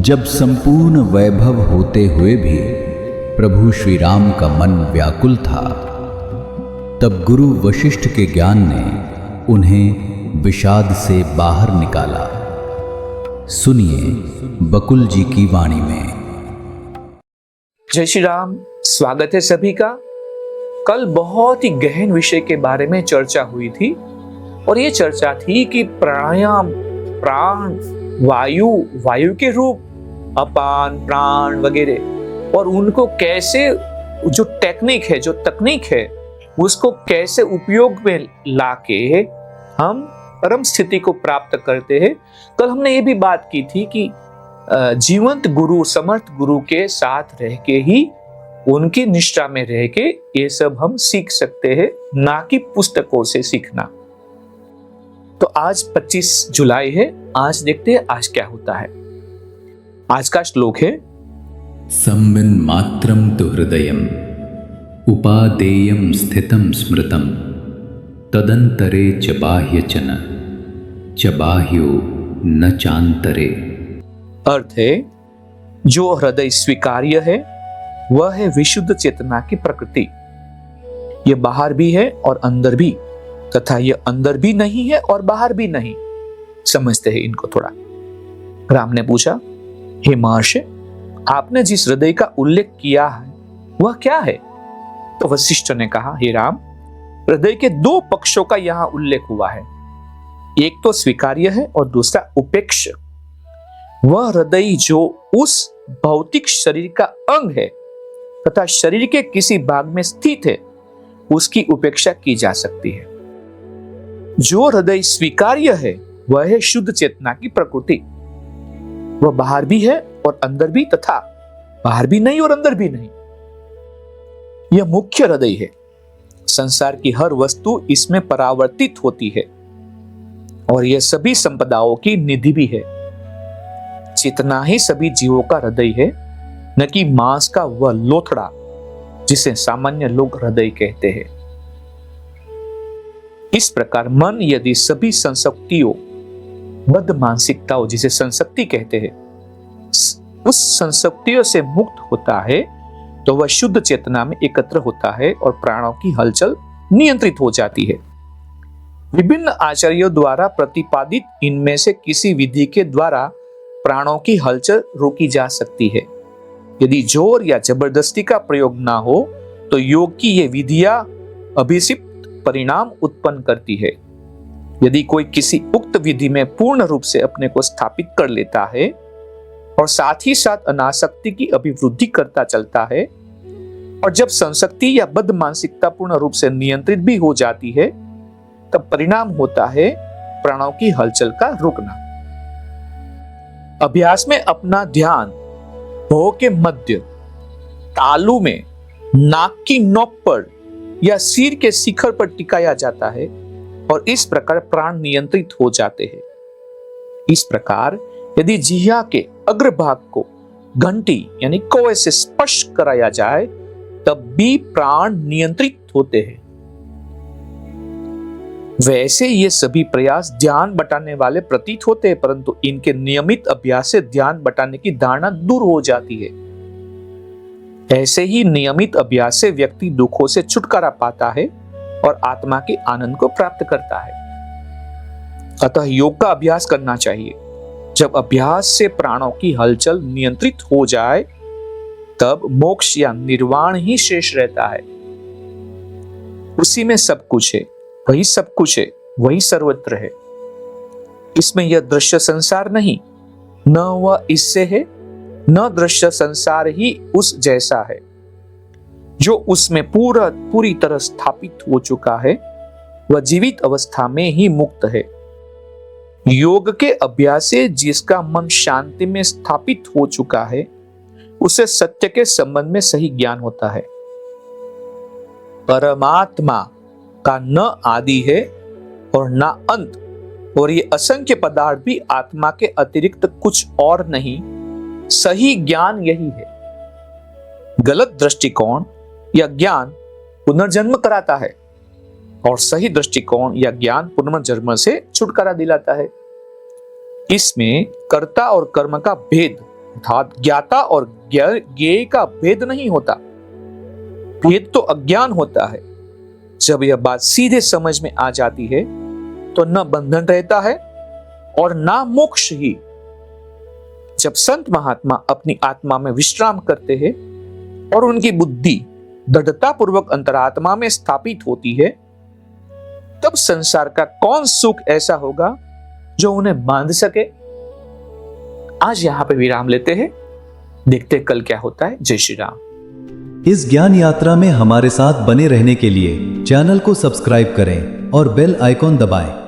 जब संपूर्ण वैभव होते हुए भी प्रभु श्री राम का मन व्याकुल था, तब गुरु वशिष्ठ के ज्ञान ने उन्हें विषाद से बाहर निकाला। सुनिए बकुल जी की वाणी में। जय श्री राम। स्वागत है सभी का। कल बहुत ही गहन विषय के बारे में चर्चा हुई थी और ये चर्चा थी कि प्राणायाम, प्राण, वायु के रूप, अपान, प्राण वगैरह, और उनको कैसे जो टेक्निक है, जो तकनीक है, उसको कैसे उपयोग में लाके हम परम स्थिति को प्राप्त करते हैं। कल हमने ये भी बात की थी कि जीवंत गुरु, समर्थ गुरु के साथ रह के ही, उनकी निष्ठा में रह के ये सब हम सीख सकते हैं, ना कि पुस्तकों से सीखना। तो आज 25 जुलाई है। आज देखते हैं आज क्या होता है। आज का श्लोक है, सम्मिन मात्रम तु हृदयम उपादेयम स्थितम स्मृतम तदंतरे च बाह्यचन च बाह्यो न चांतरे। अर्थ है, जो हृदय स्वीकार्य है वह है विशुद्ध चेतना की प्रकृति। यह बाहर भी है और अंदर भी, तथा यह अंदर भी नहीं है और बाहर भी नहीं। समझते हैं इनको थोड़ा। राम ने पूछा, हे महर्षि, आपने जिस हृदय का उल्लेख किया है वह क्या है? तो वशिष्ठ ने कहा, हे राम, हृदय के दो पक्षों का यहाँ उल्लेख हुआ है। एक तो स्वीकार्य है और दूसरा उपेक्ष। वह हृदय जो उस भौतिक शरीर का अंग है तथा शरीर के किसी भाग में स्थित है, उसकी उपेक्षा की जा सकती है। जो हृदय स्वीकार्य है वह है शुद्ध चेतना की प्रकृति। वह बाहर भी है और अंदर भी, तथा बाहर भी नहीं और अंदर भी नहीं। यह मुख्य हृदय है। संसार की हर वस्तु इसमें परावर्तित होती है और यह सभी संपदाओं की निधि भी है। चेतना ही सभी जीवों का हृदय है, न कि मांस का वह लोथड़ा जिसे सामान्य लोग हृदय कहते हैं। इस प्रकार मन यदि सभी संशक्तियों, बद्ध मानसिकताओं जिसे संशक्ति कहते हैं, उस संशक्तियों से मुक्त होता है, तो वह शुद्ध चेतना में एकत्र होता है और प्राणों की हलचल नियंत्रित हो जाती है। विभिन्न आचार्यों द्वारा प्रतिपादित इनमें से किसी विधि के द्वारा प्राणों की हलचल रोकी जा सकती है। यदि जोर या जबरदस्ती का प्रयोग ना हो तो योग की ये विधियां अभिषिप्त परिणाम उत्पन्न करती है। यदि कोई किसी उक्त विधि में पूर्ण रूप से अपने को स्थापित कर लेता है और साथ ही साथ अनासक्ति की अभिवृद्धि करता चलता है, और जब संशक्ति या बद्ध मानसिकता पूर्ण रूप से नियंत्रित भी हो जाती है, तब परिणाम होता है प्राणों की हलचल का रुकना। अभ्यास में अपना ध्यान भौं के मध्य, तालू में, नाक की नोक पर या सिर के शिखर पर टिकाया जाता है और इस प्रकार प्राण नियंत्रित हो जाते हैं। इस प्रकार यदि जिह्वा के अग्रभाग को घंटी यानी कौवे से स्पर्श कराया जाए, तब भी प्राण नियंत्रित होते हैं। वैसे ये सभी प्रयास ध्यान बटाने वाले प्रतीत होते हैं, परंतु इनके नियमित अभ्यास से ध्यान बटाने की धारणा दूर हो जाती है। ऐसे ही नियमित अभ्यास से व्यक्ति दुखों से छुटकारा पाता है और आत्मा के आनंद को प्राप्त करता है। अतः योग का अभ्यास करना चाहिए। जब अभ्यास से प्राणों की हलचल नियंत्रित हो जाए, तब मोक्ष या निर्वाण ही शेष रहता है। उसी में सब कुछ है, वही सब कुछ है, वही सर्वत्र है। इसमें यह दृश्य संसार नहीं, न वह इससे है, न दृश्य संसार ही उस जैसा है। जो उसमें पूरी तरह स्थापित हो चुका है, वह जीवित अवस्था में ही मुक्त है। योग के अभ्यास से जिसका मन शांति में स्थापित हो चुका है, उसे सत्य के संबंध में सही ज्ञान होता है। परमात्मा का न आदि है और न अंत, और ये असंख्य पदार्थ भी आत्मा के अतिरिक्त कुछ और नहीं। सही ज्ञान यही है। गलत दृष्टिकोण या ज्ञान पुनर्जन्म कराता है और सही दृष्टिकोण या ज्ञान पुनर्जन्म से छुटकारा दिलाता है। इसमें कर्ता और कर्म का भेद अर्थात ज्ञाता और ज्ञेय का भेद नहीं होता। भेद तो अज्ञान होता है। जब यह बात सीधे समझ में आ जाती है तो न बंधन रहता है और ना मोक्ष ही। जब संत महात्मा अपनी आत्मा में विश्राम करते हैं और उनकी बुद्धि दृढ़ता पूर्वक अंतरात्मा में स्थापित होती है, तब संसार का कौन सुख ऐसा होगा जो उन्हें बांध सके। आज यहां पे विराम लेते हैं, देखते कल क्या होता है। जय श्री राम। इस ज्ञान यात्रा में हमारे साथ बने रहने के लिए चैनल को सब्सक्राइब करें और बेल आइकॉन दबाएं।